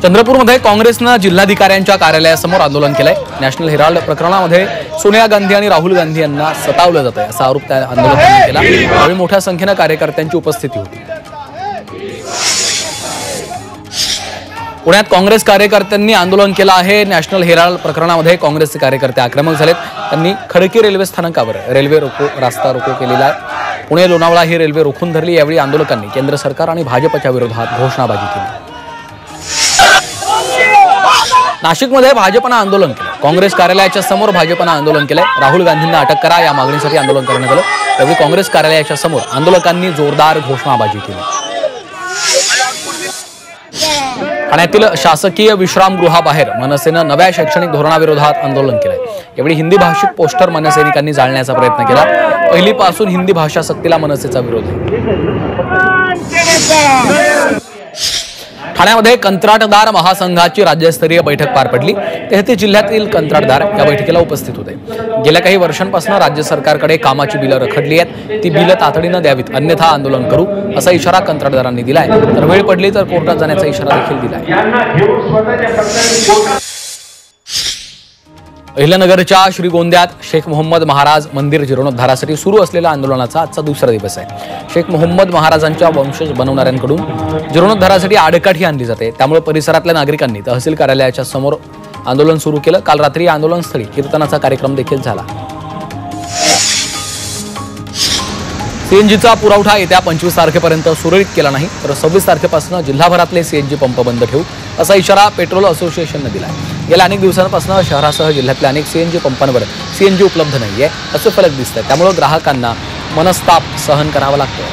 चंद्रपूरमध्ये काँग्रेसनं जिल्हाधिकाऱ्यांच्या कार्यालयासमोर आंदोलन केलंय। नॅशनल हेराल्ड प्रकरणामध्ये सोनिया गांधी आणि राहुल गांधी यांना सतावलं जातंय असा आरोप त्या आंदोलकांनी केला। यावेळी मोठ्या संख्येने कार्यकर्त्यांची उपस्थिती होती। पुण्यात काँग्रेस कार्यकर्त्यांनी आंदोलन केलं आहे। नॅशनल हेराल्ड प्रकरणामध्ये काँग्रेसचे कार्यकर्ते आक्रमक झालेत। त्यांनी खडकी रेल्वे स्थानकावर रेल्वे रास्ता रोको केलेला आहे। पुणे लोणावळा ही रेल्वे रोखून धरली। यावेळी आंदोलकांनी केंद्र सरकार आणि भाजपच्या विरोधात घोषणाबाजी केली। नाशिकमध्ये भाजपनं आंदोलन केलं। काँग्रेस कार्यालयाच्या समोर भाजपनं आंदोलन केलंय। राहुल गांधींना अटक करा या मागणीसाठी आंदोलन करण्यात आलं। यावेळी काँग्रेस कार्यालयाच्या समोर आंदोलकांनी जोरदार घोषणाबाजी केली। ठाण्यातील शासकीय विश्रामगृहाबाहेर मनसेनं नव्या शैक्षणिक धोरणाविरोधात आंदोलन केलंय। यावेळी हिंदी भाषिक पोस्टर मनसैनिकांनी जाळण्याचा प्रयत्न केला। पहिलीपासून हिंदी भाषा सक्तीला मनसेचा विरोध आहे। ठाण्यामध्ये कंत्राटदार महासंघाची राज्यस्तरीय बैठक पार पडली। 33 जिल्ह्यातील कंत्राटदार या बैठकीला उपस्थित होते। गेल्या काही वर्षांपासून राज्य सरकारकडे कामाची बिलं रखडली आहेत। ती बिलं तातडीनं द्यावीत, अन्यथा आंदोलन करू असा इशारा कंत्राटदारांनी दिलाय। तर वेळ पडली तर कोर्टात जाण्याचा इशारा देखील दिलाय। अहिल्यानगरच्या श्रीगोंद्यात शेख मोहम्मद महाराज मंदिर जीर्णोद्धारासाठी सुरू असलेल्या आंदोलनाचा आजचा दुसरा दिवस आहे। शेख मोहम्मद महाराजांच्या वंशज बनवणाऱ्यांकडून जीर्णोद्धारासाठी आडकाठी आणली जाते। त्यामुळे परिसरातल्या नागरिकांनी तहसील कार्यालयाच्या समोर आंदोलन सुरू केलं। काल रात्री आंदोलनस्थळी कीर्तनाचा कार्यक्रम देखील झाला। सीएनजीचा पुरवठा येत्या 25 तारखेपर्यंत सुरळीत केला नाही तर 26 तारखेपासून जिल्हाभरातले सीएनजी पंप बंद ठेवू असा इशारा पेट्रोल असोसिएशनने दिला आहे। गेल्या अनेक दिवसांपासून शहरासह जिल्ह्यातल्या अनेक सीएनजी पंपांवर सीएनजी उपलब्ध नाहीये असे फलक दिसत आहेत। त्यामुळे ग्राहकांना मनस्ताप सहन करावा लागतोय।